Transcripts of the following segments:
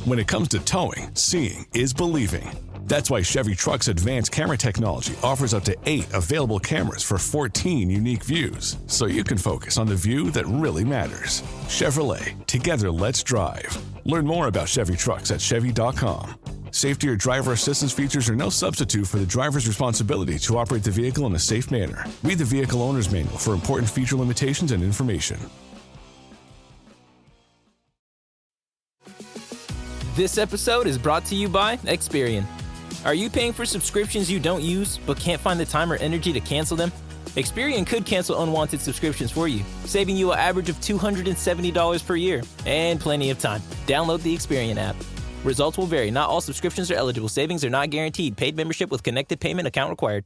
When it comes to towing, seeing is believing. That's why Chevy Truck's advanced camera technology offers up to 8 available cameras for 14 unique views, so you can focus on the view that really matters. Chevrolet, together let's drive. Learn more about Chevy Trucks at Chevy.com. Safety or driver assistance features are no substitute for the driver's responsibility to operate the vehicle in a safe manner. Read the Vehicle Owner's Manual for important feature limitations and information. This episode is brought to you by Experian. Are you paying for subscriptions you don't use but can't find the time or energy to cancel them? Experian could cancel unwanted subscriptions for you, saving you an average of $270 per year and plenty of time. Download the Experian app. Results will vary. Not all subscriptions are eligible. Savings are not guaranteed. Paid membership with connected payment account required.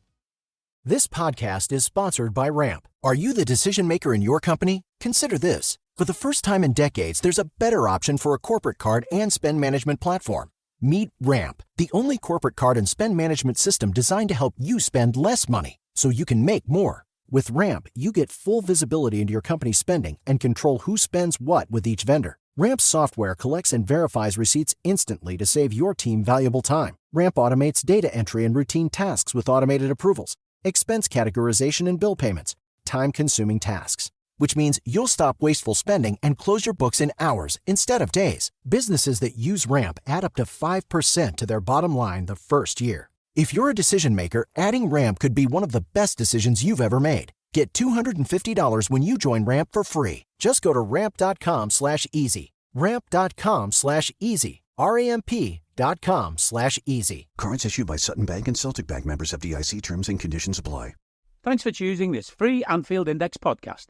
This podcast is sponsored by Ramp. Are you the decision maker in your company? Consider this. For the first time in decades, there's a better option for a corporate card and spend management platform. Meet Ramp, the only corporate card and spend management system designed to help you spend less money so you can make more. With Ramp, you get full visibility into your company's spending and control who spends what with each vendor. Ramp's software collects and verifies receipts instantly to save your team valuable time. Ramp automates data entry and routine tasks with automated approvals, expense categorization and bill payments, time-consuming tasks. Which means you'll stop wasteful spending and close your books in hours instead of days. Businesses that use Ramp add up to 5% to their bottom line the first year. If you're a decision maker, adding Ramp could be one of the best decisions you've ever made. Get $250 when you join Ramp for free. Just go to ramp.com/easy. Ramp.com/easy. RAMP.com/easy. Cards issued by Sutton Bank and Celtic Bank, members FDIC. Terms and conditions apply. Thanks for choosing this free Anfield Index podcast.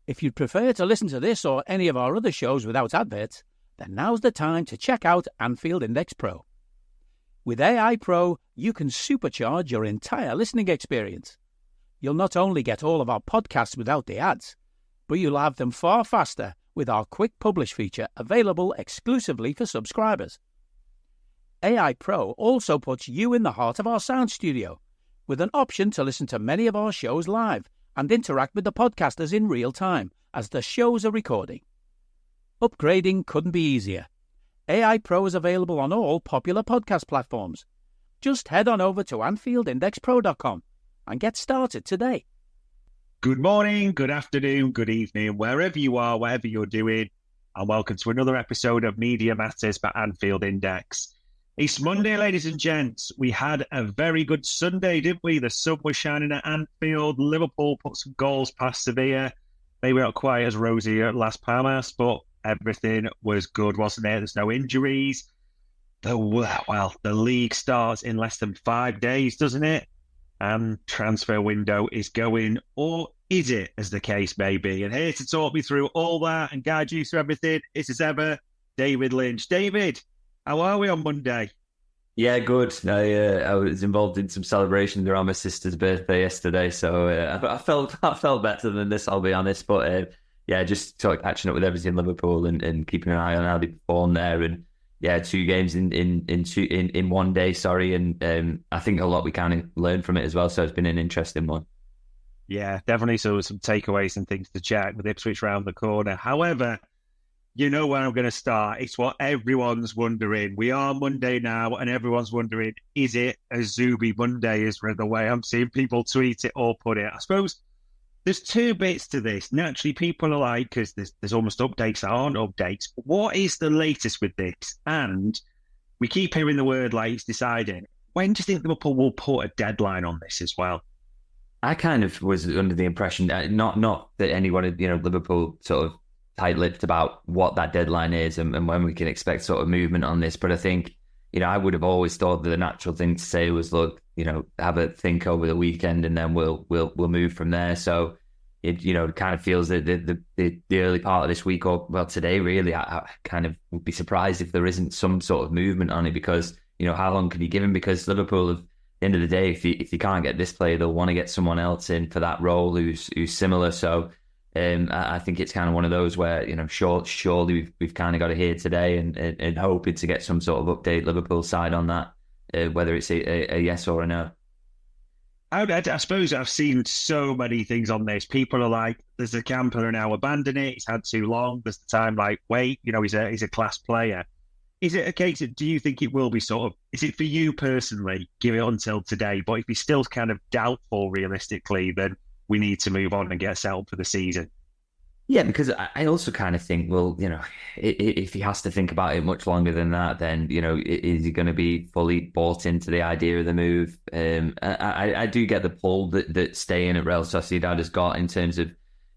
If you'd prefer to listen to this or any of our other shows without adverts, then now's the time to check out Anfield Index Pro. With AI Pro, you can supercharge your entire listening experience. You'll not only get all of our podcasts without the ads, but you'll have them far faster with our Quick Publish feature available exclusively for subscribers. AI Pro also puts you in the heart of our sound studio, with an option to listen to many of our shows live and interact with the podcasters in real time as the shows are recording. Upgrading couldn't be easier. AI Pro is available on all popular podcast platforms. Just head on over to AnfieldIndexPro.com and get started today. Good morning, good afternoon, good evening, wherever you are, whatever you're doing, and welcome to another episode of Media Matters by Anfield Index. It's Monday, ladies and gents. We had a very good Sunday, didn't we? The sun was shining at Anfield. Liverpool put some goals past Sevilla. They weren't quite as rosy at Las Palmas, but everything was good, wasn't it? There's no injuries. The league starts in less than 5 days, doesn't it? And transfer window is going, or is it, as the case may be? And here to talk me through all that and guide you through everything is, as ever, David Lynch. David, how are we on Monday? Yeah, good. I was involved in some celebrations around my sister's birthday yesterday, so I felt better than this, I'll be honest. But just sort of catching up with everything in Liverpool and keeping an eye on how they perform there. And yeah, 2 games in 1 day. Sorry, and I think a lot we kind of learned from it as well. So it's been an interesting one. Yeah, definitely. So some takeaways and things to check with Ipswich round the corner. However, you know where I'm going to start. It's what everyone's wondering. We are Monday now, and everyone's wondering, is it a Zubi Monday? Is the way I'm seeing people tweet it or put it. I suppose there's 2 bits to this. Naturally, people are like, because there's almost updates that aren't updates. What is the latest with this? And we keep hearing the word like it's deciding. When do you think Liverpool will put a deadline on this as well? I kind of was under the impression that not that anyone, Liverpool sort of tight-lipped about what that deadline is and when we can expect sort of movement on this. But I think, I would have always thought that the natural thing to say was, look, have a think over the weekend and then we'll move from there. So it, kind of feels that the early part of this week, or well, today really, I kind of would be surprised if there isn't some sort of movement on it, because, how long can you give him? Because Liverpool, at the end of the day, if you can't get this player, they'll want to get someone else in for that role who's similar. So I think it's kind of one of those where, surely we've kind of got to hear today and hoping to get some sort of update Liverpool side on that, whether it's a yes or a no. I suppose I've seen so many things on this. People are like, there's a camp that are now abandon it. It's had too long. There's the time like, wait, he's a class player. is it a case of, do you think it will be sort of, is it for you personally, give it until today, but if he's still kind of doubtful realistically, then we need to move on and get settled for the season? Yeah, because I also kind of think, well, if he has to think about it much longer than that, then, is he going to be fully bought into the idea of the move? I do get the pull that staying at Real Sociedad has got in terms of,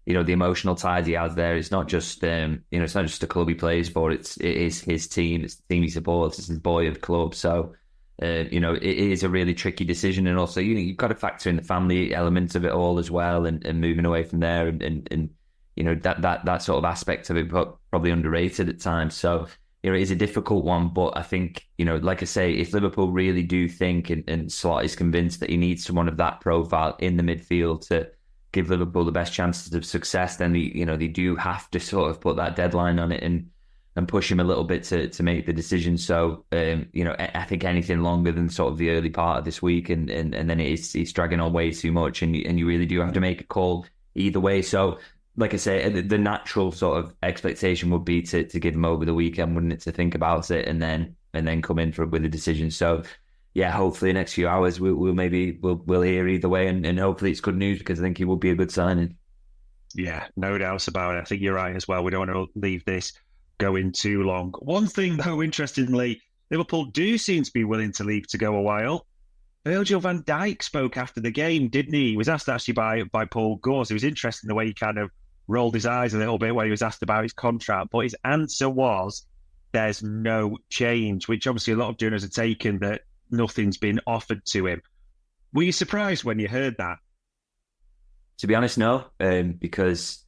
the emotional ties he has there. It's not just, it's not just a club he plays for. It is his team. It's the team he supports. It's his boyhood club. So, it is a really tricky decision. And also, you've got to factor in the family element of it all as well, and moving away from there and that sort of aspect of it, probably underrated at times. So, it is a difficult one. But I think, like I say, if Liverpool really do think and Slot is convinced that he needs someone of that profile in the midfield to give Liverpool the best chances of success, then they do have to sort of put that deadline on it and push him a little bit to make the decision. So, I think anything longer than sort of the early part of this week and then it's dragging on way too much, and you really do have to make a call either way. So, like I say, the natural sort of expectation would be to give him over the weekend, wouldn't it, to think about it and then come in with a decision. So, yeah, hopefully the next few hours we'll hear either way, and hopefully it's good news, because I think he will be a good signing. Yeah, no doubts about it. I think you're right as well. We don't want to leave this going too long. One thing, though, interestingly, Liverpool do seem to be willing to leave to go a while. Virgil van Dijk spoke after the game, didn't he? He was asked actually by Paul Gores. It was interesting the way he kind of rolled his eyes a little bit when he was asked about his contract, but his answer was there's no change, which obviously a lot of journalists are taking that nothing's been offered to him. Were you surprised when you heard that? To be honest, no, because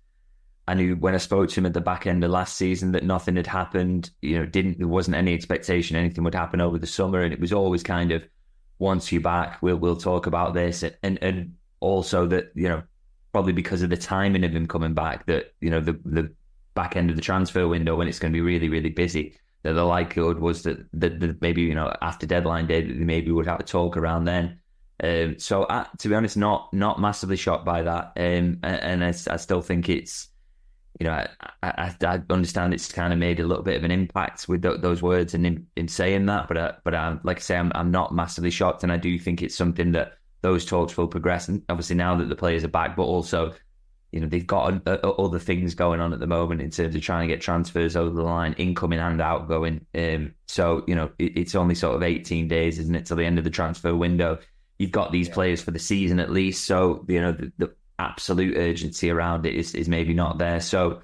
I knew when I spoke to him at the back end of last season that nothing had happened. There wasn't any expectation anything would happen over the summer, and it was always kind of, once you're back, we'll talk about this, and also that probably because of the timing of him coming back, that the back end of the transfer window, when it's going to be really, really busy, that the likelihood was that maybe after deadline day that they maybe would have a talk around then. So to be honest, not massively shocked by that, and I still think it's I understand it's kind of made a little bit of an impact with those words and in saying that, but like I say, I'm not massively shocked, and I do think it's something that those talks will progress, and obviously now that the players are back, but also they've got other things going on at the moment in terms of trying to get transfers over the line, incoming and outgoing. So it's only sort of 18 days, isn't it, till the end of the transfer window? You've got these players for the season at least, so the absolute urgency around it is maybe not there. So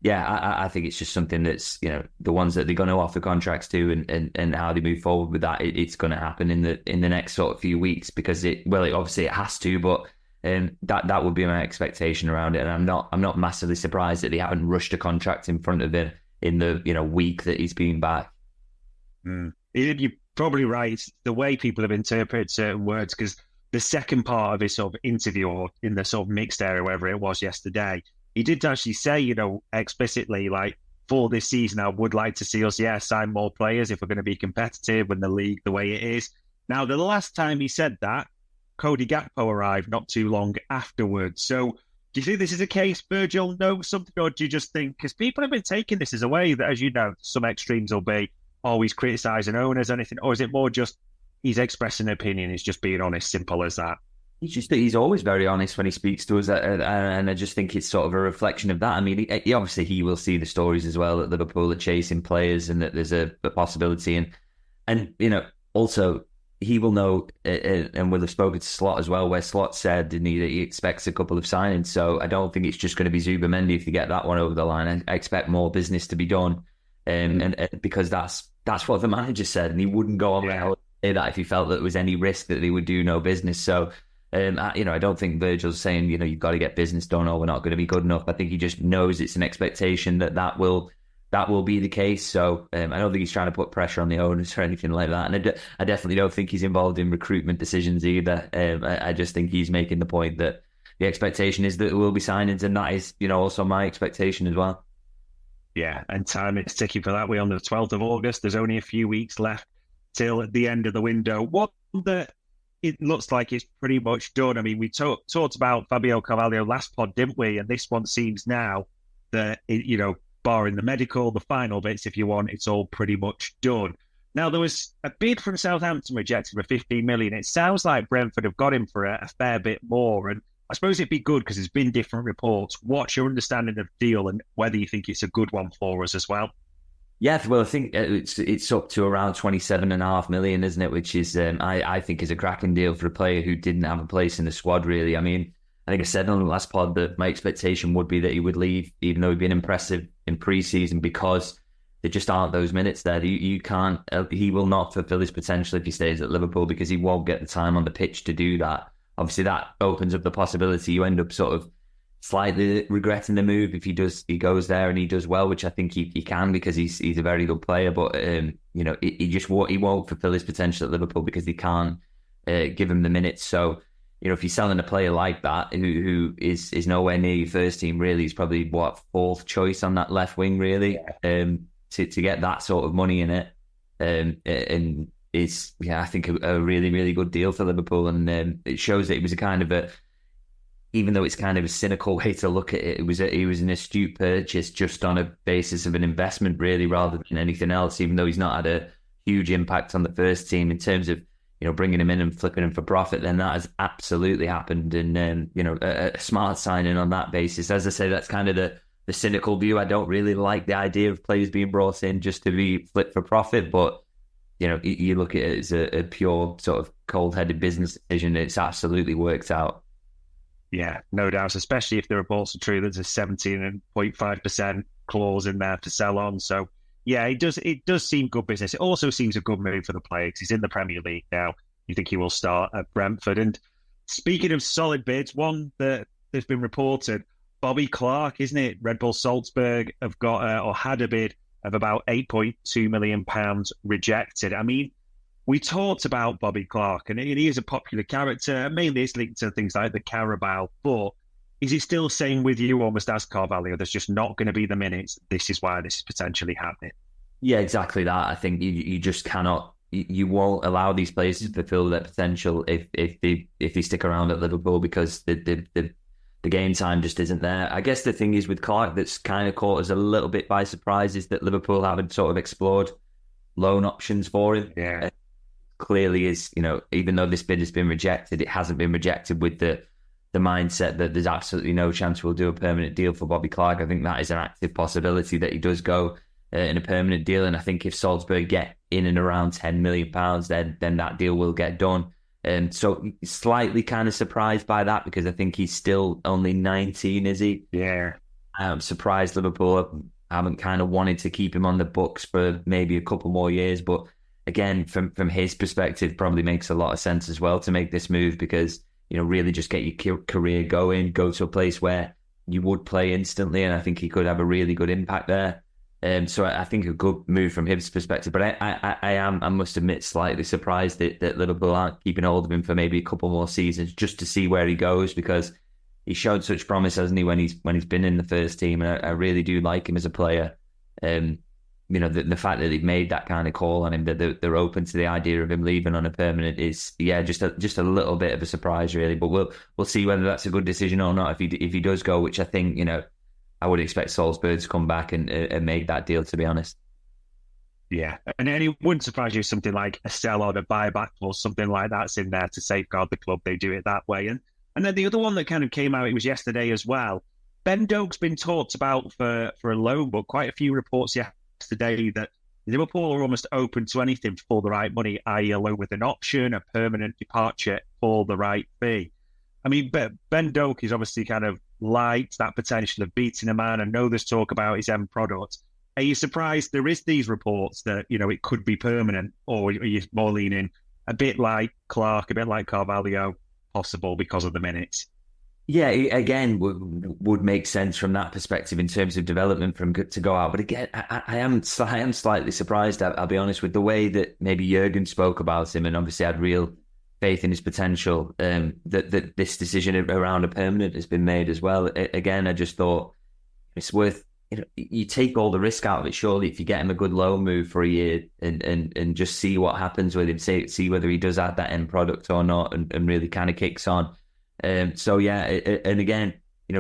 yeah, I think it's just something that's the ones that they're going to offer contracts to and how they move forward with that. It's going to happen in the next sort of few weeks, because it obviously it has to, but that would be my expectation around it. And I'm not massively surprised that they haven't rushed a contract in front of him in the week that he's been back. You're probably right. It's the way people have interpreted certain words, because the second part of his sort of interview, or in the sort of mixed area, wherever it was yesterday, he did actually say, explicitly, like, for this season, I would like to see us, sign more players if we're going to be competitive when the league the way it is. Now, the last time he said that, Cody Gakpo arrived not too long afterwards. So do you think this is a case Virgil knows something, or do you just think, because people have been taking this as a way that, as you know, some extremes will be always criticising owners, anything, or is it more just he's expressing an opinion, he's just being honest, simple as that? He's always very honest when he speaks to us, and I just think it's sort of a reflection of that. I mean, obviously he will see the stories as well that Liverpool are chasing players and that there's a possibility, and also he will know, and will have spoken to Slot as well, where Slot said, didn't he, that he expects a couple of signings. So I don't think it's just going to be Zubimendi if you get that one over the line. I expect more business to be done, and because that's what the manager said, and he wouldn't go on there say that if he felt that there was any risk that they would do no business. So I don't think Virgil's saying you've got to get business done or we're not going to be good enough. I think he just knows it's an expectation that will be the case. So I don't think he's trying to put pressure on the owners or anything like that. And I definitely don't think he's involved in recruitment decisions either. I just think he's making the point that the expectation is that there will be signings, and that is also my expectation as well. Yeah, and time is ticking for that. We're on the 12th of August. There's only a few weeks left till the end of the window. What it looks like it's pretty much done. I mean, we talked about Fabio Carvalho last pod, didn't we? And this one seems now that, barring the medical, the final bits, if you want, it's all pretty much done. Now, there was a bid from Southampton rejected for 15 million. It sounds like Brentford have got him for a fair bit more. And I suppose it'd be good because there's been different reports. What's your understanding of the deal and whether you think it's a good one for us as well? Yeah, well, I think it's up to around 27.5 million, isn't it? Which is, I think, is a cracking deal for a player who didn't have a place in the squad, really. I mean, I think I said on the last pod that my expectation would be that he would leave, even though he'd been impressive in pre-season, because there just aren't those minutes there. You can't. He will not fulfill his potential if he stays at Liverpool because he won't get the time on the pitch to do that. Obviously, that opens up the possibility you end up sort of slightly regretting the move if he goes there and he does well, which I think he can because he's a very good player. But he won't fulfill his potential at Liverpool because he can't give him the minutes. So if you're selling a player like that who is nowhere near your first team, really, he's probably fourth choice on that left wing, really. To get that sort of money in it, and is I think a really, really good deal for Liverpool, and it shows that it was a kind of even though it's kind of a cynical way to look at it, it was an astute purchase just on a basis of an investment, really, rather than anything else. Even though he's not had a huge impact on the first team in terms of bringing him in and flipping him for profit, then that has absolutely happened, and a smart signing on that basis. As I say, that's kind of the cynical view. I don't really like the idea of players being brought in just to be flipped for profit, but you look at it as a pure sort of cold-headed business decision. It's absolutely worked out. Yeah, no doubt, especially if the reports are true. There's a 17.5% clause in there to sell on. So yeah, it does seem good business. It also seems a good move for the player because he's in the Premier League now. You think he will start at Brentford. And speaking of solid bids, one that has been reported, Bobby Clark, isn't it? Red Bull Salzburg have got or had a bid of about £8.2 million rejected. I mean, we talked about Bobby Clark, and he is a popular character. Mainly it's linked to things like the Carabao, but is he still saying with you, almost as Carvalho, there's just not going to be the minutes? This is why this is potentially happening. Yeah, exactly that. I think you just cannot. You won't allow these players to fulfill their potential if they stick around at Liverpool because the game time just isn't there. I guess the thing is with Clark that's kind of caught us a little bit by surprise is that Liverpool haven't sort of explored loan options for him. Yeah. Clearly is, even though this bid has been rejected, it hasn't been rejected with the mindset that there's absolutely no chance we'll do a permanent deal for Bobby Clark. I think that is an active possibility that he does go in a permanent deal. And I think if Salzburg get in and around £10 million, then that deal will get done. So slightly kind of surprised by that because I think he's still only 19, is he? Yeah. I'm surprised Liverpool haven't kind of wanted to keep him on the books for maybe a couple more years. But again, from his perspective, probably makes a lot of sense as well to make this move because, really just get your career going, go to a place where you would play instantly. And I think he could have a really good impact there. So I think a good move from his perspective. But I must admit, slightly surprised that Liverpool aren't keeping hold of him for maybe a couple more seasons just to see where he goes because he showed such promise, hasn't he, when he's been in the first team. And I really do like him as a player. The fact that they've made that kind of call on him, that they're open to the idea of him leaving on a permanent is, just a little bit of a surprise, really. But we'll see whether that's a good decision or not if he does go, which I think, I would expect Salzburg to come back and make that deal, to be honest. Yeah, and it wouldn't surprise you if something like a sell or a buyback or something like that's in there to safeguard the club. They do it that way. And then the other one that kind of came out, it was yesterday as well. Ben Doak's been talked about for a loan, but quite a few reports yesterday that Liverpool are almost open to anything for the right money, i.e. a loan with an option, a permanent departure for the right fee. I mean, Ben Doak is obviously kind of liked that potential of beating a man. I know there's talk about his end product. Are you surprised there is these reports that, it could be permanent, or are you more leaning a bit like Clark, a bit like Carvalho, possible because of the minutes? Yeah, again, would make sense from that perspective in terms of development from good to go out. But again, I am slightly surprised, I'll be honest, with the way that maybe Jurgen spoke about him and obviously had real faith in his potential, that this decision around a permanent has been made as well. Again, I just thought it's worth, you take all the risk out of it, surely, if you get him a good loan move for a year and just see what happens with him, see whether he does add that end product or not and really kind of kicks on. So yeah, and again,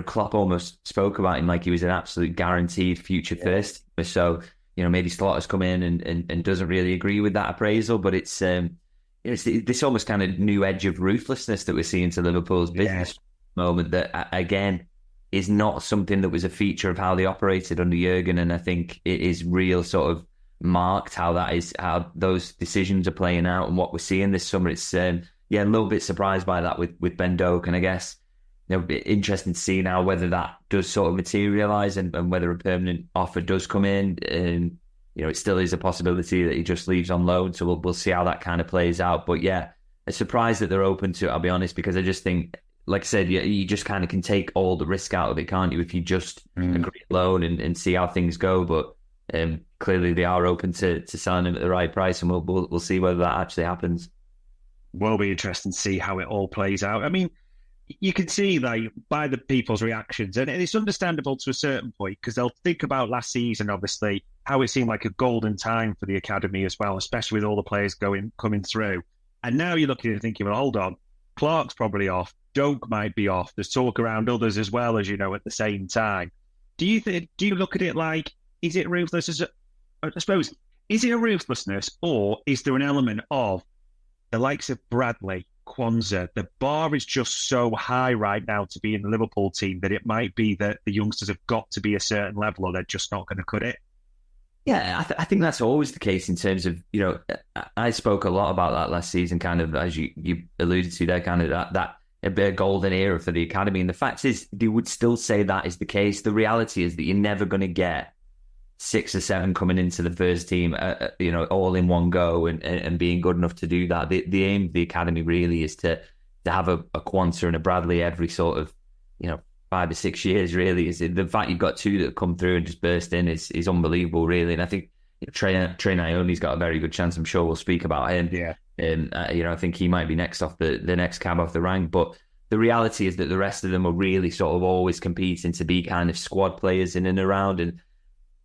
Klopp almost spoke about him like he was an absolute guaranteed future first. So, maybe Slaughter's come in and doesn't really agree with that appraisal, but it's this almost kind of new edge of ruthlessness that we're seeing to Liverpool's business moment that, again, is not something that was a feature of how they operated under Jurgen. And I think it is real sort of marked how those decisions are playing out and what we're seeing this summer. It's, a little bit surprised by that with Ben Doak. And I guess, interesting to see now whether that does sort of materialise and whether a permanent offer does come in. And, it still is a possibility that he just leaves on loan. So we'll see how that kind of plays out. But yeah, a surprise that they're open to it, I'll be honest, because I just think, like I said, you just kind of can take all the risk out of it, can't you, if you just agree loan and see how things go. But clearly they are open to selling him at the right price, and we'll see whether that actually happens. Will be interesting to see how it all plays out. I mean, you can see by the people's reactions, and it's understandable to a certain point, because they'll think about last season, obviously, how it seemed like a golden time for the academy as well, especially with all the players coming through. And now you're looking and thinking, well, hold on, Clark's probably off, Doak might be off. There's talk around others as well, as at the same time. Do you look at it like, is it ruthless? I suppose, is it a ruthlessness, or is there an element of the likes of Bradley, Kwanzaa? The bar is just so high right now to be in the Liverpool team that it might be that the youngsters have got to be a certain level, or they're just not going to cut it. Yeah, I think that's always the case in terms of, I spoke a lot about that last season, kind of, as you alluded to there, kind of that a bit of golden era for the academy. And the fact is, they would still say that is the case. The reality is that you're never going to get 6 or 7 coming into the first team, all in one go and being good enough to do that. The aim of the academy really is to have a Kwanzaa and a Bradley every sort of, 5 or 6 years, really. Is the fact you've got 2 that have come through and just burst in is unbelievable, really. And I think Trey Ioni's got a very good chance. I'm sure we'll speak about him. Yeah. And, I think he might be next off the next cab off the rank. But the reality is that the rest of them are really sort of always competing to be kind of squad players in and around. And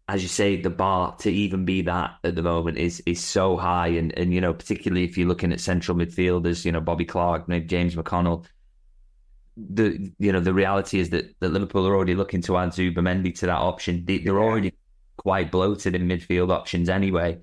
as you say, the bar to even be that at the moment is so high. And particularly if you're looking at central midfielders, Bobby Clark, maybe James McConnell, the reality is that Liverpool are already looking to add Zubimendi to that option. They're already quite bloated in midfield options anyway.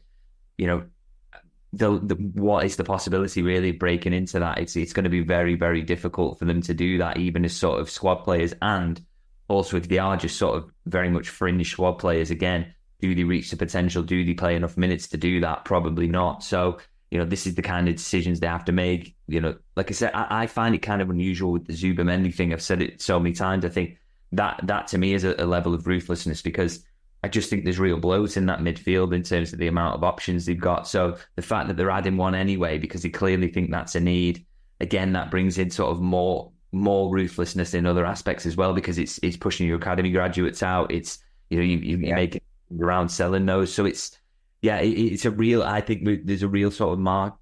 What is the possibility really of breaking into that? It's going to be very, very difficult for them to do that, even as sort of squad players. And also, if they are just sort of very much fringe squad players, again, do they reach the potential? Do they play enough minutes to do that? Probably not. So, this is the kind of decisions they have to make. Like I said, I find it kind of unusual with the Zubimendi thing. I've said it so many times. I think that to me is a level of ruthlessness, because I just think there's real bloat in that midfield in terms of the amount of options they've got. So the fact that they're adding one anyway, because they clearly think that's a need, again, that brings in sort of more ruthlessness in other aspects as well, because it's pushing your academy graduates out. It's, you make it around selling those. So it's a real, I think there's a real sort of marked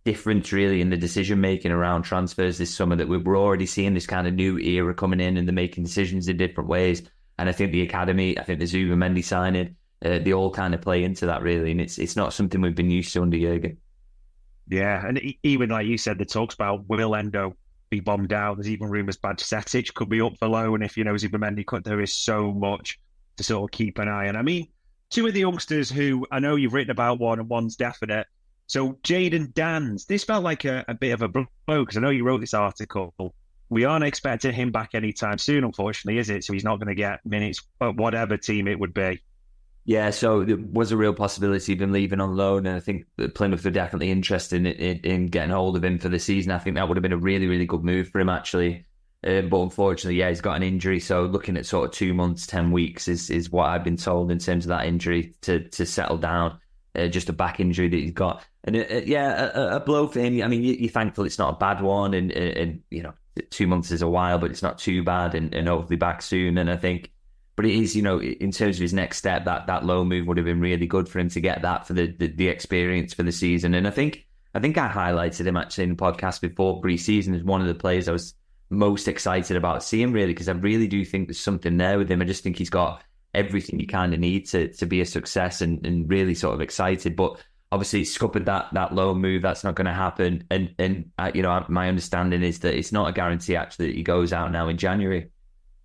difference really in the decision making around transfers this summer, that we're already seeing this kind of new era coming in and they're making decisions in different ways. And I think the academy, the Zubimendi signing, they all kind of play into that really. And it's not something we've been used to under Jurgen. Yeah, and even like you said, the talks about will Endo be bombed out. There's even rumours Bajcetic could be up for loan if, Zubimendi could. There is so much to sort of keep an eye on. I mean, 2 of the youngsters who I know you've written about, one and one's definite. So Jayden Danns, this felt like a bit of a blow, because I know you wrote this article. We aren't expecting him back anytime soon, unfortunately, is it? So he's not going to get minutes at whatever team it would be. Yeah, so there was a real possibility of him leaving on loan, and I think that Plymouth were definitely interested in getting hold of him for the season. I think that would have been a really, really good move for him, actually. But unfortunately, he's got an injury. So looking at sort of 2 months, 10 weeks is what I've been told in terms of that injury to settle down. Just a back injury that he's got. And a blow for him. I mean, you're thankful it's not a bad one. And 2 months is a while, but it's not too bad. And hopefully back soon. And I think, but it is, in terms of his next step, that low move would have been really good for him to get that for the experience for the season. And I think I highlighted him actually in the podcast before pre-season as one of the players I was most excited about seeing, really, because I really do think there's something there with him. I just think he's got everything you kind of need to be a success and really sort of excited. But obviously it's scuppered that low move. That's not going to happen. And my understanding is that it's not a guarantee actually that he goes out now in January.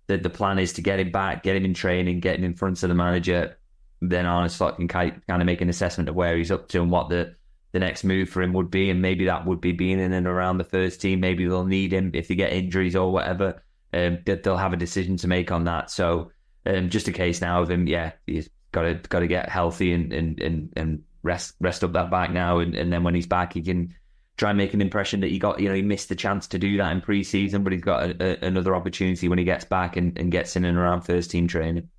the plan is to get him back, get him in training, get him in front of the manager, then Arne Slot can kind of make an assessment of where he's up to and what the next move for him would be. And maybe that would be being in and around the first team. Maybe they'll need him if they get injuries or whatever. They'll have a decision to make on that. So just a case now of him, he's got to get healthy and rest up that back now. And then when he's back, he can try and make an impression that he missed the chance to do that in pre-season, but he's got another opportunity when he gets back and gets in and around first team training.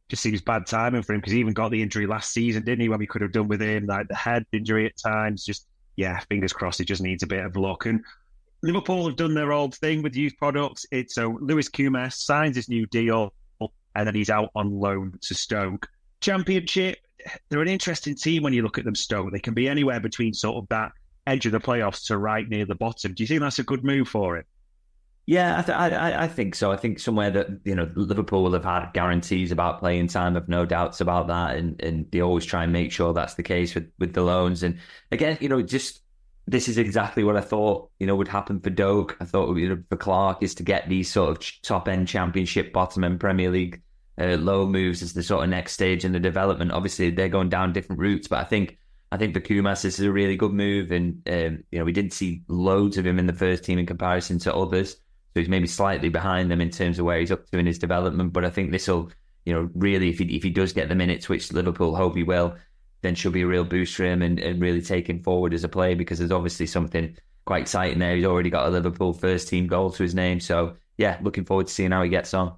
Just seems bad timing for him because he even got the injury last season, didn't he? When we could have done with him, like the head injury at times. Just, fingers crossed, he just needs a bit of luck. And Liverpool have done their old thing with youth products. So Lewis Kimmich signs his new deal and then he's out on loan to Stoke. Championship, they're an interesting team when you look at them, Stoke. They can be anywhere between sort of that edge of the playoffs to right near the bottom. Do you think that's a good move for him? Yeah, I think so. I think somewhere that, Liverpool will have had guarantees about playing time, have no doubts about that. And they always try and make sure that's the case with the loans. And again, this is exactly what I thought, would happen for Doak. I thought for Clark is to get these sort of top end Championship, bottom end Premier League low moves as the sort of next stage in the development. Obviously, they're going down different routes, but I think for Kumas, this is a really good move. And, we didn't see loads of him in the first team in comparison to others. So he's maybe slightly behind them in terms of where he's up to in his development. But I think this will, really, if he does get the minutes, which Liverpool hope he will, then should be a real boost for him and really take him forward as a player, because there's obviously something quite exciting there. He's already got a Liverpool first team goal to his name. So, looking forward to seeing how he gets on.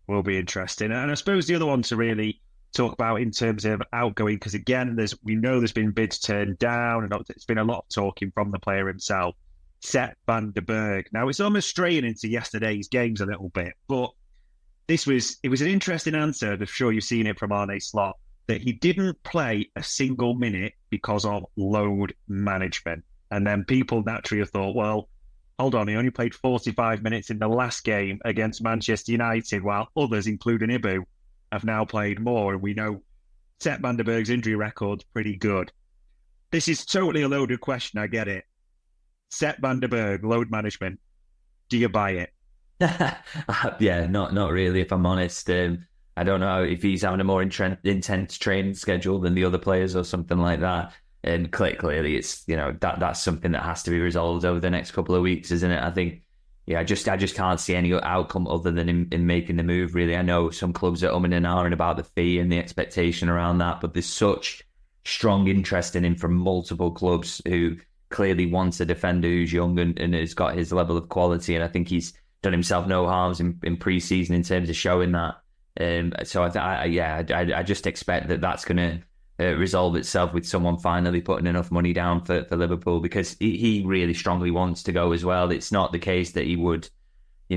Will be interesting. And I suppose the other one to really talk about in terms of outgoing, because again, we know there's been bids turned down and it's been a lot of talking from the player himself. Sepp van der Berg. Now, it's almost straying into yesterday's games a little bit, but it was an interesting answer. I'm sure you've seen it from Arne Slot, that he didn't play a single minute because of load management. And then people naturally have thought, well, hold on, he only played 45 minutes in the last game against Manchester United, while others, including Ibu, have now played more. And we know Sepp van der Berg's injury record's pretty good. This is totally a loaded question, I get it. Sepp van der Berg, load management. Do you buy it? Yeah, not really, if I'm honest. I don't know if he's having a more intense training schedule than the other players or something like that. And clearly, it's that's something that has to be resolved over the next couple of weeks, isn't it? I think, I just can't see any outcome other than him making the move. Really, I know some clubs are umming and ahhing about the fee and the expectation around that, but there's such strong interest in him from multiple clubs who clearly wants a defender who's young and has got his level of quality. And I think he's done himself no harms in pre-season in terms of showing that. So I just expect that's going to resolve itself with someone finally putting enough money down for Liverpool, because he really strongly wants to go as well. It's not the case that he would,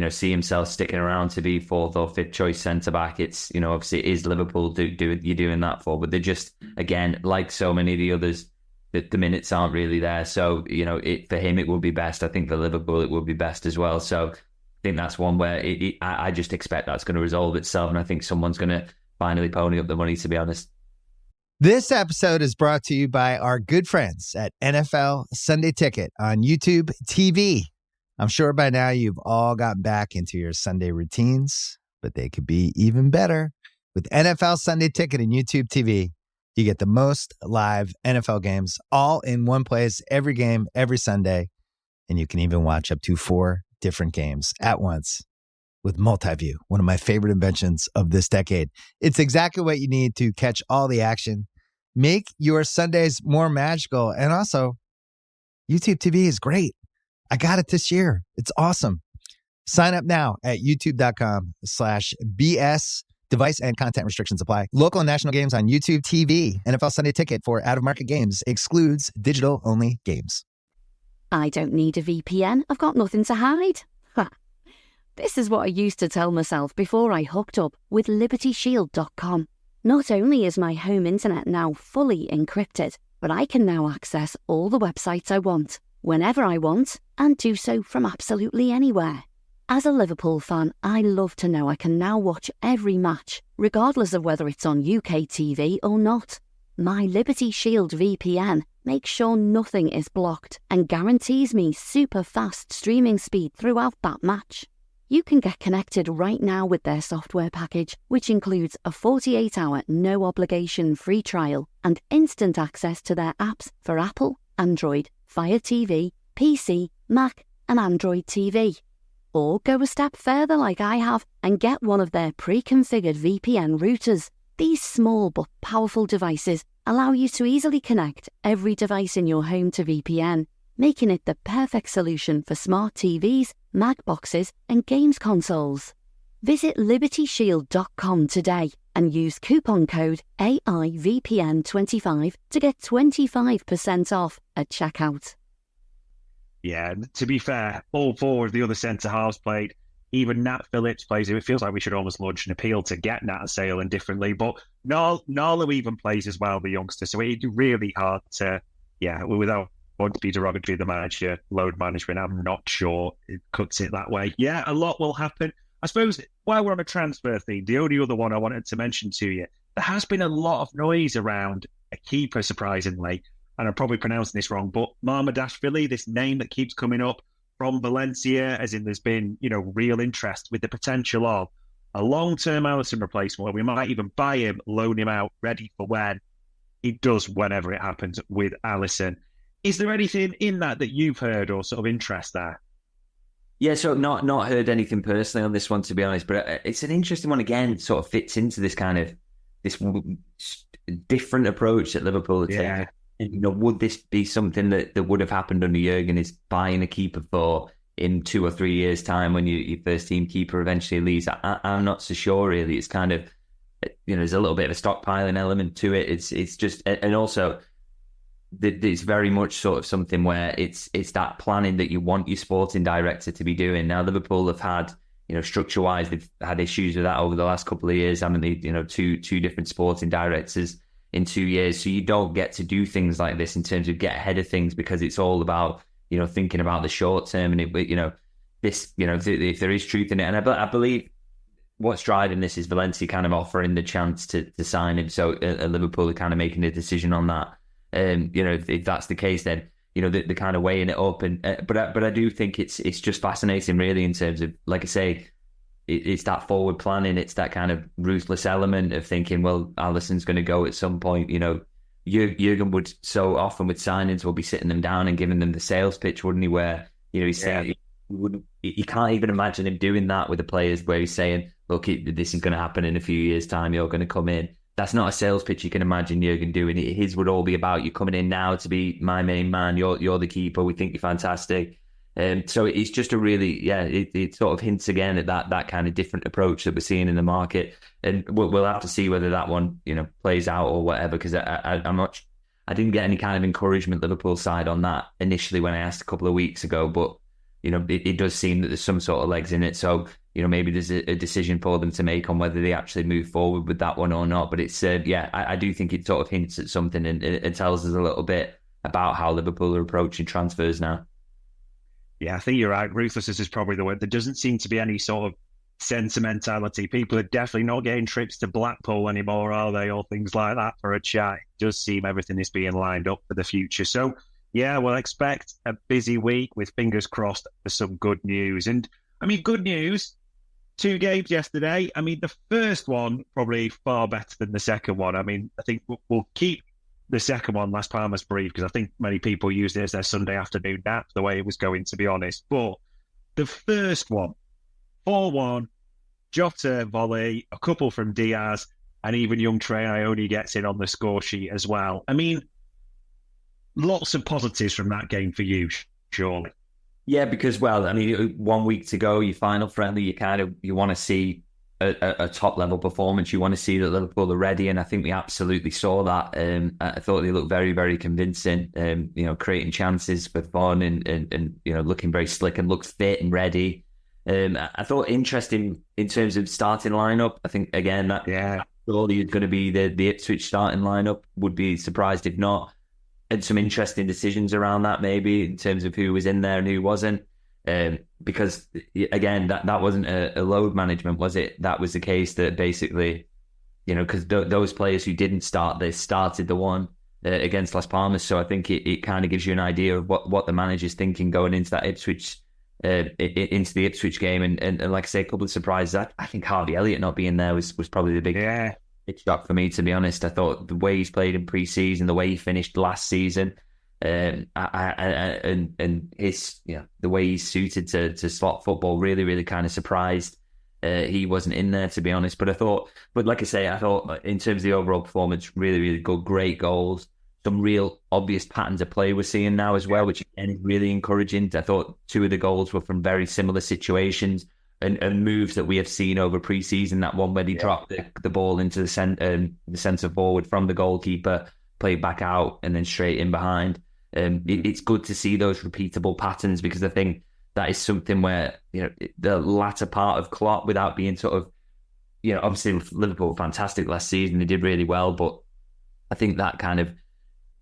see himself sticking around to be fourth or fifth choice centre back. It's, obviously it is Liverpool you're doing that for, but they're just, again, like so many of the others, the minutes aren't really there. So, for him, it will be best. I think for Liverpool, it will be best as well. So I think that's one where I just expect that's going to resolve itself. And I think someone's going to finally pony up the money, to be honest. This episode is brought to you by our good friends at NFL Sunday Ticket on YouTube TV. I'm sure by now you've all gotten back into your Sunday routines, but they could be even better. With NFL Sunday Ticket and YouTube TV, you get the most live NFL games all in one place, every game, every Sunday. And you can even watch up to 4 different games at once with Multiview, one of my favorite inventions of this decade. It's exactly what you need to catch all the action. Make your Sundays more magical. And also, YouTube TV is great. I got it this year. It's awesome. Sign up now at youtube.com/BS. Device and content restrictions apply. Local and national games on YouTube TV. NFL Sunday Ticket for out-of-market games excludes digital-only games. I don't need a VPN. I've got nothing to hide. This is what I used to tell myself before I hooked up with LibertyShield.com. Not only is my home internet now fully encrypted, but I can now access all the websites I want, whenever I want, and do so from absolutely anywhere. As a Liverpool fan, I love to know I can now watch every match, regardless of whether it's on UK TV or not. My Liberty Shield VPN makes sure nothing is blocked and guarantees me super fast streaming speed throughout that match. You can get connected right now with their software package, which includes a 48-hour no-obligation free trial and instant access to their apps for Apple, Android, Fire TV, PC, Mac and Android TV. Or go a step further like I have and get one of their pre-configured VPN routers. These small but powerful devices allow you to easily connect every device in your home to VPN, making it the perfect solution for smart TVs, Mac boxes and games consoles. Visit libertyshield.com today and use coupon code AIVPN25 to get 25% off at checkout. Yeah, to be fair, all four of the other centre-halves played. Even Nat Phillips plays. It feels like we should almost launch an appeal to get Nat Sale differently. But Nalo even plays as well, the youngster. So it's really hard to, without want to be derogatory of the manager, load management, I'm not sure it cuts it that way. Yeah, a lot will happen. I suppose while we're on a transfer theme, the only other one I wanted to mention to you, there has been a lot of noise around a keeper, surprisingly, and I'm probably pronouncing this wrong, but Marmadashvilli, this name that keeps coming up from Valencia, as in there's been, real interest with the potential of a long-term Alisson replacement where we might even buy him, loan him out, ready for when he does, whenever it happens with Alisson. Is there anything in that you've heard or sort of interest there? Yeah, so not heard anything personally on this one, to be honest, but it's an interesting one again. It sort of fits into this kind of this different approach that Liverpool are taking. Would this be something that would have happened under Jurgen, is buying a keeper for in 2 or 3 years' time when your first team keeper eventually leaves? I'm not so sure, really. It's kind of, there's a little bit of a stockpiling element to it. It's just, and also it's very much sort of something where it's that planning that you want your sporting director to be doing. Now, Liverpool have had, structure-wise, they've had issues with that over the last couple of years, haven't they? Two different sporting directors in 2 years. So you don't get to do things like this in terms of get ahead of things, because it's all about, thinking about the short term. And if there is truth in it. And I believe what's driving this is Valencia kind of offering the chance to sign him. So Liverpool are kind of making a decision on that. If that's the case, then, they're kind of weighing it up. And but I do think it's just fascinating, really, in terms of, like I say, it's that forward planning. It's that kind of ruthless element of thinking, well, Alisson's going to go at some point. Jurgen would so often with signings will be sitting them down and giving them the sales pitch, wouldn't he? Where he's saying you can't even imagine him doing that with the players, where he's saying, look, this is going to happen in a few years' time. You're going to come in. That's not a sales pitch you can imagine Jurgen doing. His would all be about, you coming in now to be my main man. You're the keeper. We think you're fantastic. So it's just a really, it sort of hints again at that kind of different approach that we're seeing in the market. And we'll have to see whether that one, plays out or whatever, because I didn't get any kind of encouragement Liverpool side on that initially when I asked a couple of weeks ago, but it does seem that there's some sort of legs in it. So, maybe there's a decision for them to make on whether they actually move forward with that one or not. But it's, I do think it sort of hints at something, and it tells us a little bit about how Liverpool are approaching transfers now. Yeah, I think you're right. Ruthlessness is probably the word. There doesn't seem to be any sort of sentimentality. People are definitely not getting trips to Blackpool anymore, are they? Or things like that for a chat. It does seem everything is being lined up for the future. So, we'll expect a busy week with fingers crossed for some good news. And, good news, 2 games yesterday. The first one probably far better than the second one. I think we'll keep the second one, Las Palmas, brief, because I think many people used it as their Sunday afternoon nap, the way it was going, to be honest. But the first one, 4-1, Jota volley, a couple from Diaz, and even young Trey Ione gets in on the score sheet as well. Lots of positives from that game for you, surely. Yeah, because, 1 week to go, your final friendly, you want to see a top-level performance. You want to see that Liverpool are ready, and I think we absolutely saw that. I thought they looked very, very convincing, creating chances for fun and looking very slick and looked fit and ready. I thought interesting in terms of starting lineup. I think, again, that surely is going to be the Ipswich starting lineup. Would be surprised if not. And some interesting decisions around that, maybe, in terms of who was in there and who wasn't. Because, again, that wasn't a load management, was it? That was the case that basically, because those players who didn't start, they started the one against Las Palmas. So I think it kind of gives you an idea of what the manager's thinking going into that Ipswich into the Ipswich game. And like I say, a couple of surprises. I think Harvey Elliott not being there was probably the big shock for me, to be honest. I thought the way he's played in pre-season, the way he finished last season, and his the way he's suited to slot football, really kind of surprised he wasn't in there, to be honest. But like I say, I thought in terms of the overall performance, really good, great goals. Some real obvious patterns of play we're seeing now as well, which again is really encouraging. I thought 2 of the goals were from very similar situations and moves that we have seen over pre-season. That one where he dropped the ball into the centre forward from the goalkeeper, played back out and then straight in behind. It's good to see those repeatable patterns, because I think that is something where, the latter part of Klopp, without being sort of, obviously Liverpool were fantastic last season, they did really well, but I think that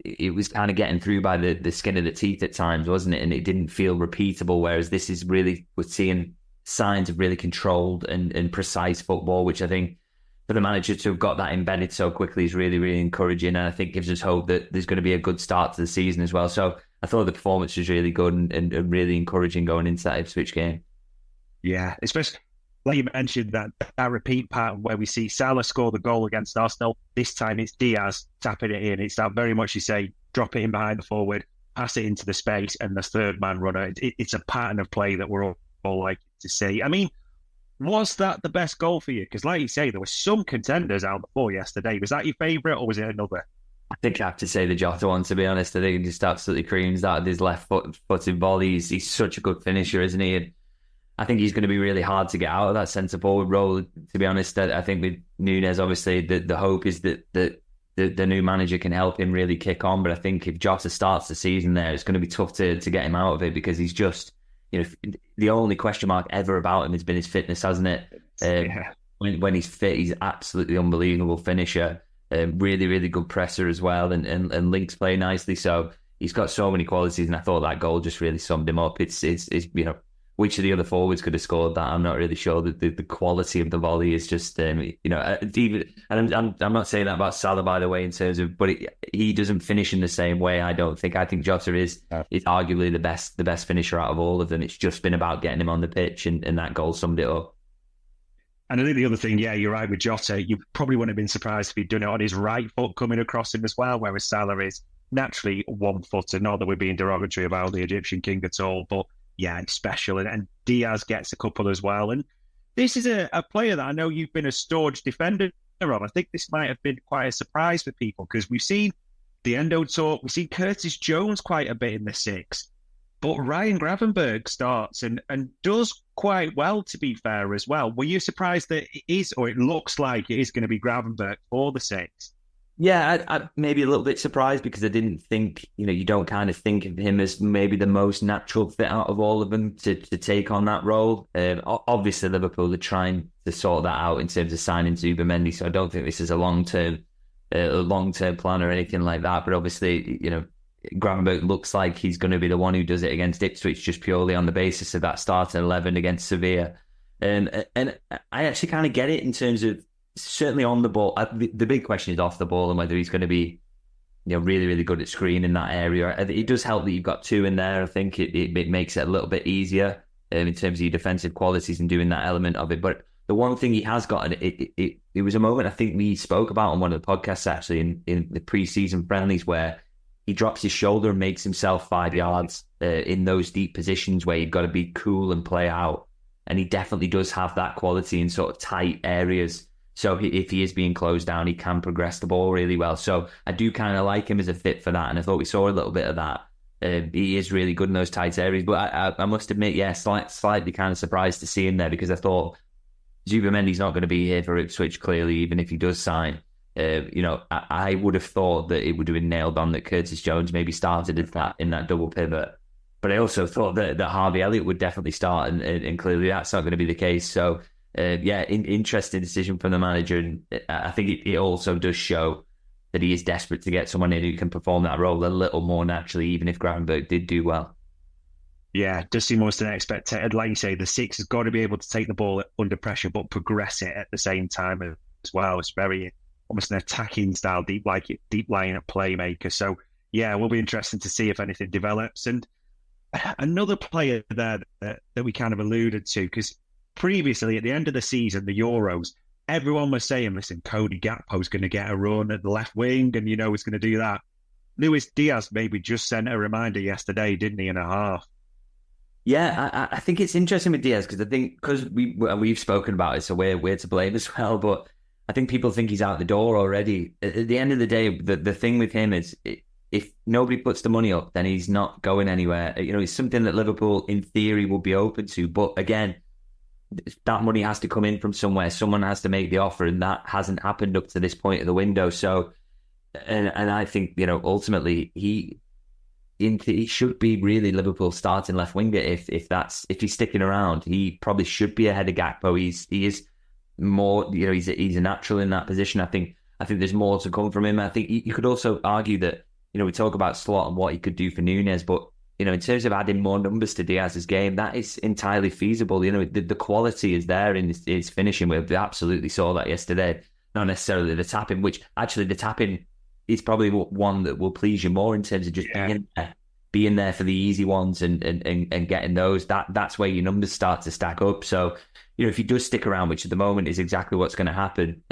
it was kind of getting through by the skin of the teeth at times, wasn't it? And it didn't feel repeatable, whereas this is really, we're seeing signs of really controlled and precise football, which I think for the manager to have got that embedded so quickly is really encouraging, and I think gives us hope that there's going to be a good start to the season as well. So I thought the performance was really good and really encouraging going into that Ipswich game. Yeah, especially like you mentioned, that repeat pattern where we see Salah score the goal against Arsenal. This time it's Diaz tapping it in. It's that very much, you say, drop it in behind the forward, pass it into the space, and the third man runner. It's a pattern of play that we're all like to see. I mean, was that the best goal for you? Because like you say, there were some contenders out before yesterday. Was that your favourite, or was it another? I think I have to say the Jota one, to be honest. I think he just absolutely creams out of his left-footed volley. He's such a good finisher, isn't he? And I think he's going to be really hard to get out of that centre-forward role, to be honest. I think with Núñez, obviously, the hope is that the new manager can help him really kick on. But I think if Jota starts the season there, it's going to be tough to get him out of it, because he's just, the only question mark ever about him has been his fitness, hasn't it? When he's fit, he's absolutely unbelievable finisher. Really good presser as well, and links play nicely. So he's got so many qualities, and I thought that goal just really summed him up. It's which of the other forwards could have scored that? I'm not really sure. The quality of the volley is just, even, and I'm not saying that about Salah, by the way, in terms of, but he doesn't finish in the same way. I don't think. I think Jota is arguably the best finisher out of all of them. It's just been about getting him on the pitch, and that goal summed it up. And I think the other thing, you're right with Jota. You probably wouldn't have been surprised if he'd done it on his right foot coming across him as well, whereas Salah is naturally one-footed. Not that we're being derogatory about the Egyptian king at all, but yeah, it's special. And Diaz gets a couple as well. And this is a player that I know you've been a staunch defender of. I think this might have been quite a surprise for people, because we've seen the Endo talk, we've seen Curtis Jones quite a bit in the 6. But Ryan Gravenberch starts and does quite well, to be fair, as well. Were you surprised that it is, or it looks like it is going to be Gravenberch for the 6? Yeah, I maybe a little bit surprised, because I didn't think, you don't kind of think of him as maybe the most natural fit out of all of them to take on that role. Obviously, Liverpool are trying to sort that out in terms of signing Zubimendi, so I don't think this is a long-term plan or anything like that. But obviously, Gravenberch looks like he's going to be the one who does it against Ipswich, just purely on the basis of that starting 11 against Sevilla. And I actually kind of get it in terms of, certainly on the ball. The big question is off the ball, and whether he's going to be, really good at screening that area. It does help that you've got 2 in there. I think it makes it a little bit easier in terms of your defensive qualities and doing that element of it. But the one thing he has got, and it was a moment I think we spoke about on one of the podcasts actually in the pre-season friendlies, where he drops his shoulder and makes himself 5 yards in those deep positions where you've got to be cool and play out. And he definitely does have that quality in sort of tight areas. So if he is being closed down, he can progress the ball really well. So I do kind of like him as a fit for that. And I thought we saw a little bit of that. He is really good in those tight areas. But I must admit, slightly kind of surprised to see him there, because I thought Zubimendi's not going to be here for Ipswich, clearly, even if he does sign. I would have thought that it would have been nailed on that Curtis Jones maybe started in that double pivot. But I also thought that Harvey Elliott would definitely start, and clearly that's not going to be the case. So interesting decision from the manager, and I think it also does show that he is desperate to get someone in who can perform that role a little more naturally, even if Gravenberch did do well. Yeah, does seem almost unexpected. Like you say, the 6 has got to be able to take the ball under pressure, but progress it at the same time as well. It's very almost an attacking style, deep line playmaker. So yeah, it will be interesting to see if anything develops. And another player there that we kind of alluded to, because previously at the end of the season, the Euros, everyone was saying, listen, Cody Gakpo's going to get a run at the left wing and, he's going to do that. Luis Diaz maybe just sent a reminder yesterday, didn't he, in a half? Yeah, I think it's interesting with Diaz because I think we've spoken about it, so we're to blame as well. But I think people think he's out the door already. At the end of the day, the thing with him is if nobody puts the money up, then he's not going anywhere. It's something that Liverpool, in theory, will be open to. But again, that money has to come in from somewhere. Someone has to make the offer, and that hasn't happened up to this point of the window. So, and I think ultimately he should be really Liverpool's starting left winger if he's sticking around. He probably should be ahead of Gakpo. He is more, he's a natural in that position. I think there's more to come from him. I think you could also argue that we talk about Slot and what he could do for Núñez, but in terms of adding more numbers to Diaz's game, that is entirely feasible. The quality is there in his finishing. We absolutely saw that yesterday. Not necessarily the tapping, which actually the tapping is probably one that will please you more in terms of just being there for the easy ones and getting those. That's where your numbers start to stack up. So, if he does stick around, which at the moment is exactly what's going to happen,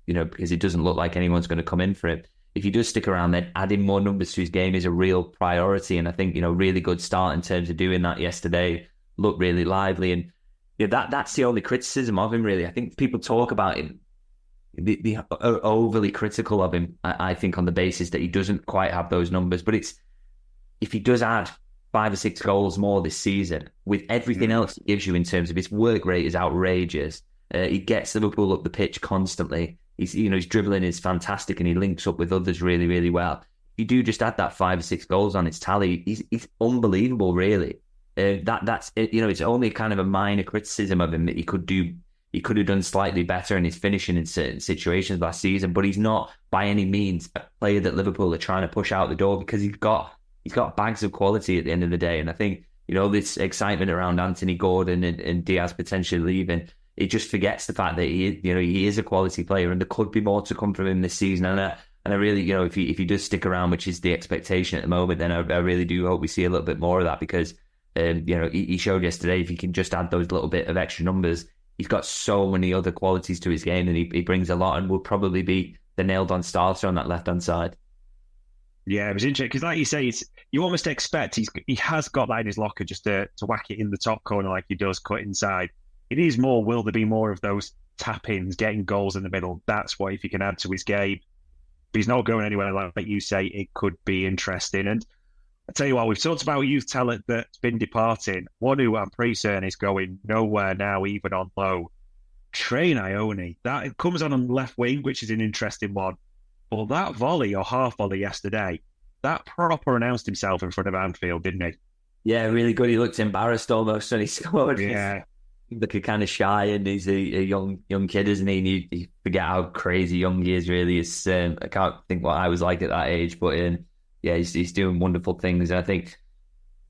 because it doesn't look like anyone's going to come in for him. If he does stick around, then adding more numbers to his game is a real priority. And I think, really good start in terms of doing that yesterday. Looked really lively. And that's the only criticism of him, really. I think people talk about him, the overly critical of him, I think, on the basis that he doesn't quite have those numbers. But if he does add 5 or 6 goals more this season, with everything else it gives you in terms of his work rate is outrageous. He gets Liverpool up the pitch constantly. His dribbling is fantastic and he links up with others really, really well. If you do just add that 5 or 6 goals on his tally, he's unbelievable, really. That's it's only kind of a minor criticism of him that he could have done slightly better in his finishing in certain situations last season, but he's not by any means a player that Liverpool are trying to push out the door because he's got bags of quality at the end of the day. And I think, this excitement around Anthony Gordon and Diaz potentially leaving, it just forgets the fact that he is a quality player and there could be more to come from him this season. And I really, if he does stick around, which is the expectation at the moment, then I really do hope we see a little bit more of that because, he showed yesterday if he can just add those little bit of extra numbers, he's got so many other qualities to his game and he brings a lot and will probably be the nailed-on starter on that left-hand side. Yeah, it was interesting because, like you say, you almost expect he has got that in his locker just to whack it in the top corner like he does, cut inside. It is more, will there be more of those tap-ins, getting goals in the middle? That's what if he can add to his game. But he's not going anywhere, like you say, it could be interesting. And I tell you what, we've talked about youth talent that's been departing. One who I'm pretty certain is going nowhere now, even on loan. Trey Ione. That comes on the left wing, which is an interesting one. But that volley or half volley yesterday, that proper announced himself in front of Anfield, didn't he? Yeah, really good. He looked embarrassed almost when he scored. Yeah. Looking kind of shy, and he's a young kid, isn't he? And you forget how crazy young he is, really. I can't think what I was like at that age, but he's doing wonderful things. And I think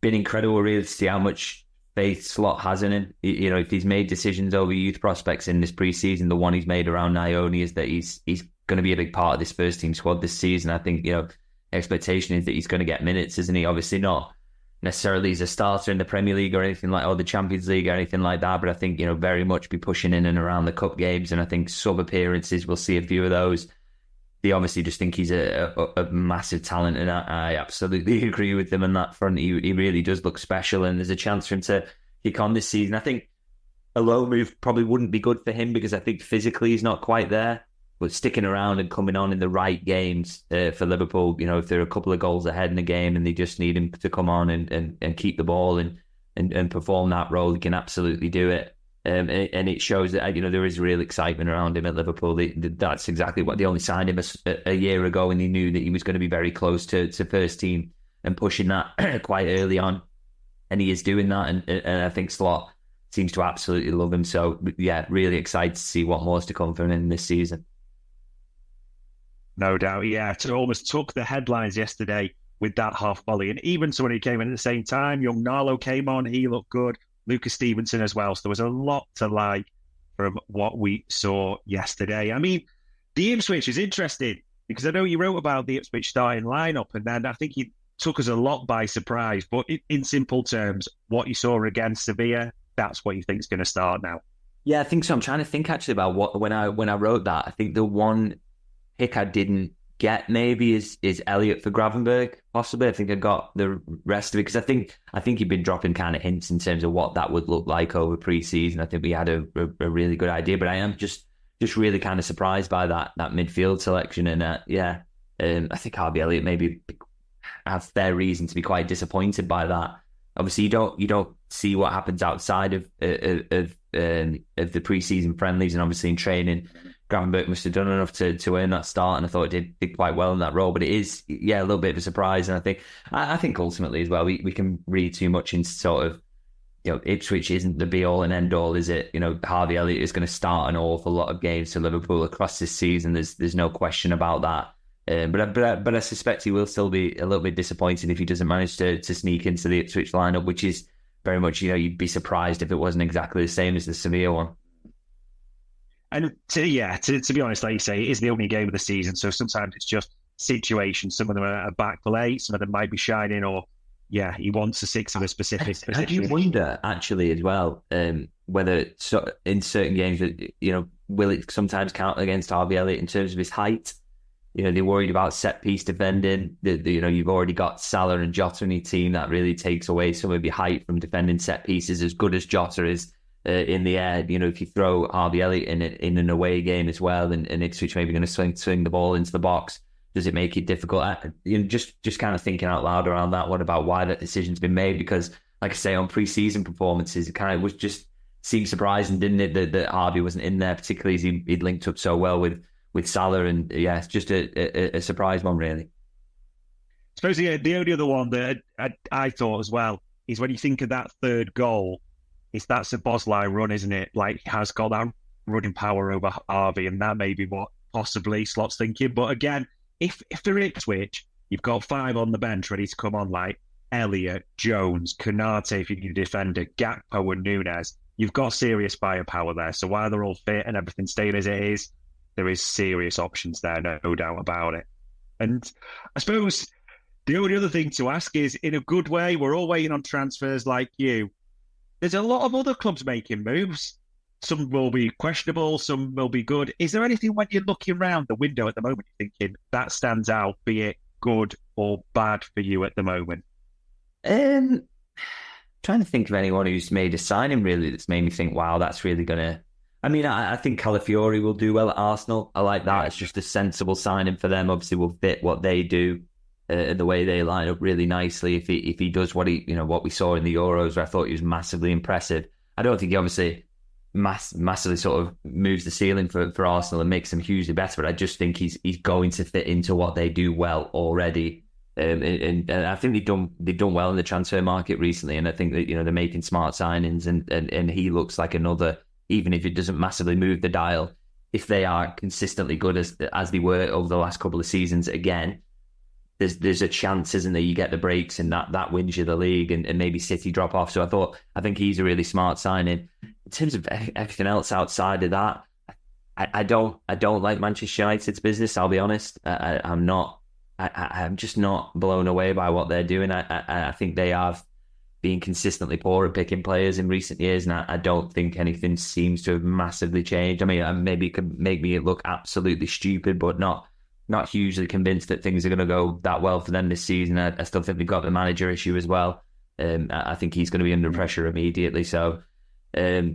been incredible, really, to see how much faith Slot has in him. If he's made decisions over youth prospects in this pre-season, the one he's made around Ione is that he's going to be a big part of this first team squad this season. I think expectation is that he's going to get minutes, isn't he? Obviously not necessarily as a starter in the Premier League or anything or the Champions League or anything like that, but I think very much be pushing in and around the cup games, and I think sub appearances we'll see a few of those. They obviously just think he's a massive talent, and I absolutely agree with them on that front. He really does look special, and there's a chance for him to kick on this season. I think a low move probably wouldn't be good for him because I think physically he's not quite there. But sticking around and coming on in the right games for Liverpool, if they're a couple of goals ahead in the game and they just need him to come on and keep the ball and perform that role, he can absolutely do it. And it shows that there is real excitement around him at Liverpool. That's exactly what they only signed him a year ago, and they knew that he was going to be very close to first team and pushing that quite early on. And he is doing that, and I think Slot seems to absolutely love him. So yeah, really excited to see what more is to come from him this season. No doubt, yeah. It almost took the headlines yesterday with that half volley. And even someone who came in at the same time, young Narlo came on, he looked good. Lucas Stevenson as well. So there was a lot to like from what we saw yesterday. I mean, the Ipswich is interesting because I know you wrote about the Ipswich starting lineup, and then I think took us a lot by surprise. But in simple terms, what you saw against Sevilla, that's what you think is going to start now. Yeah, I think so. I'm trying to think actually about what when I wrote that. I think the one pick I didn't get maybe is Elliot for Gravenberg, possibly. I think I got the rest of it because I think he'd been dropping kind of hints in terms of what that would look like over pre-season. I think we had a really good idea, but I am just really kind of surprised by that midfield selection. And I think Harvey Elliott maybe have fair reason to be quite disappointed by that. Obviously, you don't see what happens outside of the pre-season friendlies, and obviously in training, Gravenberg must have done enough to earn that start, and I thought it did quite well in that role. But it is, a little bit of a surprise, and I think ultimately as well, we can read too much into sort of, Ipswich isn't the be-all and end-all, is it? Harvey Elliott is going to start an awful lot of games for Liverpool across this season. There's no question about that. But I suspect he will still be a little bit disappointed if he doesn't manage to sneak into the Ipswich lineup, which is very much, you'd be surprised if it wasn't exactly the same as the Sevilla one. And to be honest, like you say, it is the only game of the season, so sometimes it's just situations. Some of them are back late, some of them might be shining, or he wants a six of a specific position. I do wonder actually as well whether in certain games that will it sometimes count against Harvey Elliott in terms of his height. They're worried about set piece defending. You've already got Salah and Jota in your team. That really takes away some of your height from defending set pieces. As good as Jota is in the air, if you throw Harvey Elliott in an away game as well, and Ipswich maybe going to swing the ball into the box, does it make it difficult? Just kind of thinking out loud around that. What about why that decision's been made? Because, like I say, on pre-season performances, it kind of was just seemed surprising, didn't it, that Harvey wasn't in there, particularly as he'd linked up so well with Salah, and it's just a surprise one, really. I suppose the only other one that I thought as well is when you think of that third goal, that's a Bosley run, isn't it? Like, he has got that running power over Harvey, and that may be what possibly Slot's thinking. But again, if they're Ipswich, you've got 5 on the bench ready to come on, like Elliott, Jones, Konate if you need a defender, Gakpo and Nunes. You've got serious firepower there. So while they're all fit and everything staying as it is, there is serious options there, no doubt about it. And I suppose the only other thing to ask is, in a good way, we're all waiting on transfers like you. There's a lot of other clubs making moves. Some will be questionable, some will be good. Is there anything when you're looking around the window at the moment, you're thinking that stands out, be it good or bad for you at the moment? Trying to think of anyone who's made a signing really that's made me think, wow, that's really going to... I think Calafiori will do well at Arsenal. I like that. It's just a sensible signing for them. Obviously, will fit what they do, the way they line up really nicely. If he does what what we saw in the Euros, where I thought he was massively impressive. I don't think he obviously massively sort of moves the ceiling for Arsenal and makes them hugely better, but I just think he's going to fit into what they do well already. And I think they've done well in the transfer market recently, and I think that they're making smart signings, and he looks like another. Even if it doesn't massively move the dial, if they are consistently good as they were over the last couple of seasons, again, there's a chance, isn't there? You get the breaks and that wins you the league, and maybe City drop off. So I think he's a really smart signing. In terms of everything else outside of that, I don't like Manchester United's business. I'll be honest. I'm just not blown away by what they're doing. I think they have been consistently poor at picking players in recent years, and I don't think anything seems to have massively changed. Maybe it could make me look absolutely stupid, but not hugely convinced that things are going to go that well for them this season. I still think they've got the manager issue as well. I think he's going to be under pressure immediately. So, I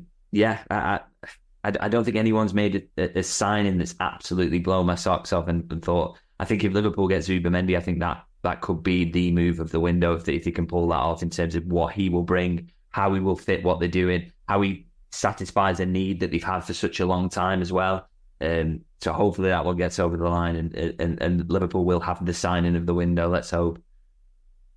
don't think anyone's made a signing that's absolutely blown my socks off and thought, I think if Liverpool gets Zubimendi, I think that could be the move of the window if they can pull that off in terms of what he will bring, how he will fit what they're doing, how he satisfies a need that they've had for such a long time as well. So hopefully that one gets over the line, and Liverpool will have the signing of the window. Let's hope.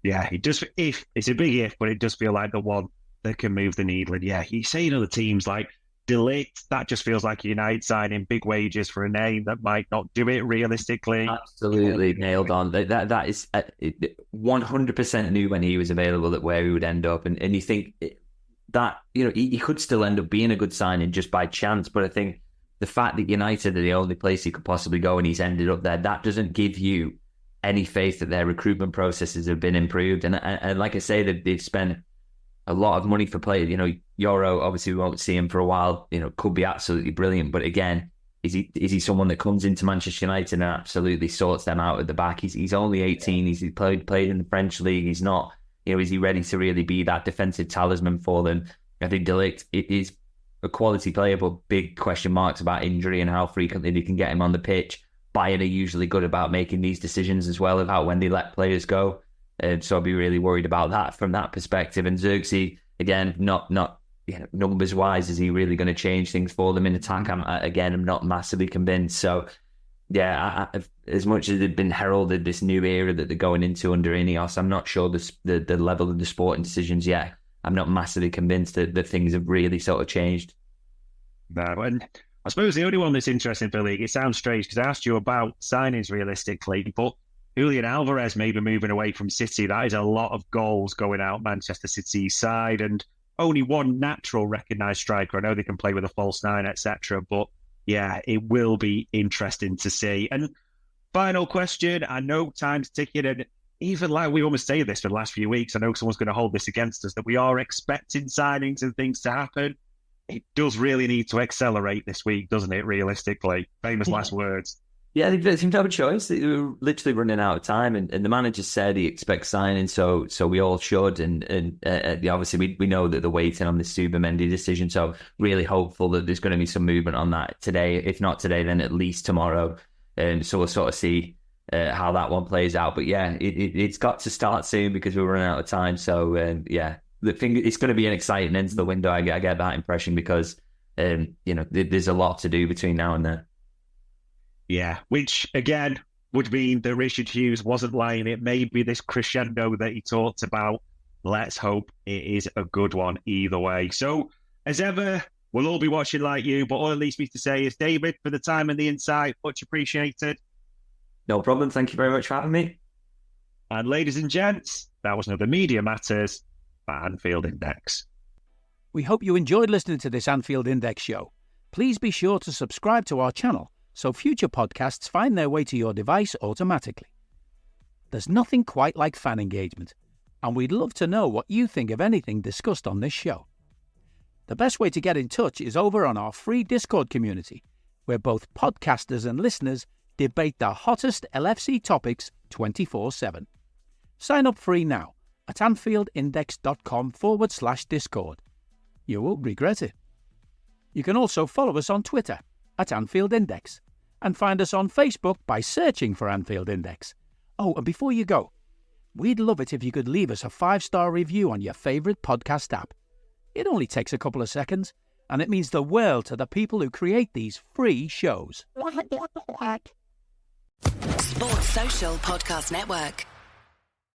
Yeah, it's a big if, but it does feel like the one that can move the needle. And you say other teams like De Ligt, that just feels like a United signing, big wages for a name that might not do it realistically. Absolutely nailed on. That is 100% knew when he was available that where he would end up, and you think that he could still end up being a good signing just by chance. But I think the fact that United are the only place he could possibly go and he's ended up there, that doesn't give you any faith that their recruitment processes have been improved. And like I say, they've spent a lot of money for players. Euro, obviously we won't see him for a while, could be absolutely brilliant. But again, is he someone that comes into Manchester United and absolutely sorts them out at the back? He's only 18. He's played in the French league. He's not, is he ready to really be that defensive talisman for them? I think De Ligt is a quality player, but big question marks about injury and how frequently they can get him on the pitch. Bayern are usually good about making these decisions as well about when they let players go. So I'd be really worried about that from that perspective. And Xerxes, again, not numbers wise, is he really going to change things for them in attack? I'm not massively convinced. So yeah, as much as they've been heralded this new era that they're going into under Ineos, I'm not sure the level of the sporting decisions yet. I'm not massively convinced that things have really sort of changed. No, and I suppose the only one that's interesting for the league, it sounds strange because I asked you about signings realistically, but Julian Alvarez maybe moving away from City, that is a lot of goals going out Manchester City's side, and only one natural recognised striker. I know they can play with a false nine, etc. But yeah, it will be interesting to see. And final question, I know time's ticking, and even like we almost say this for the last few weeks, I know someone's going to hold this against us, that we are expecting signings and things to happen. It does really need to accelerate this week, doesn't it, realistically? Famous last words. Yeah, there's no choice. They were literally running out of time, and the manager said he expects signing, so we all should. And obviously we know that they're waiting on the Zubimendi decision, so really hopeful that there's going to be some movement on that today. If not today, then at least tomorrow. So we'll sort of see how that one plays out. But yeah, it's got to start soon because we're running out of time. So it's going to be an exciting end to the window. I get that impression because there's a lot to do between now and then. Yeah, which again would mean that Richard Hughes wasn't lying. It may be this crescendo that he talked about. Let's hope it is a good one either way. So, as ever, we'll all be watching like you, but all it leaves me to say is, David, for the time and the insight, much appreciated. No problem. Thank you very much for having me. And ladies and gents, that was another Media Matters by Anfield Index. We hope you enjoyed listening to this Anfield Index show. Please be sure to subscribe to our channel so future podcasts find their way to your device automatically. There's nothing quite like fan engagement, and we'd love to know what you think of anything discussed on this show. The best way to get in touch is over on our free Discord community, where both podcasters and listeners debate the hottest LFC topics 24/7. Sign up free now at anfieldindex.com/Discord. You won't regret it. You can also follow us on Twitter at Anfield Index and find us on Facebook by searching for Anfield Index. Oh, and before you go, we'd love it if you could leave us a 5-star review on your favourite podcast app. It only takes a couple of seconds, and it means the world to the people who create these free shows. Sports Social Podcast Network.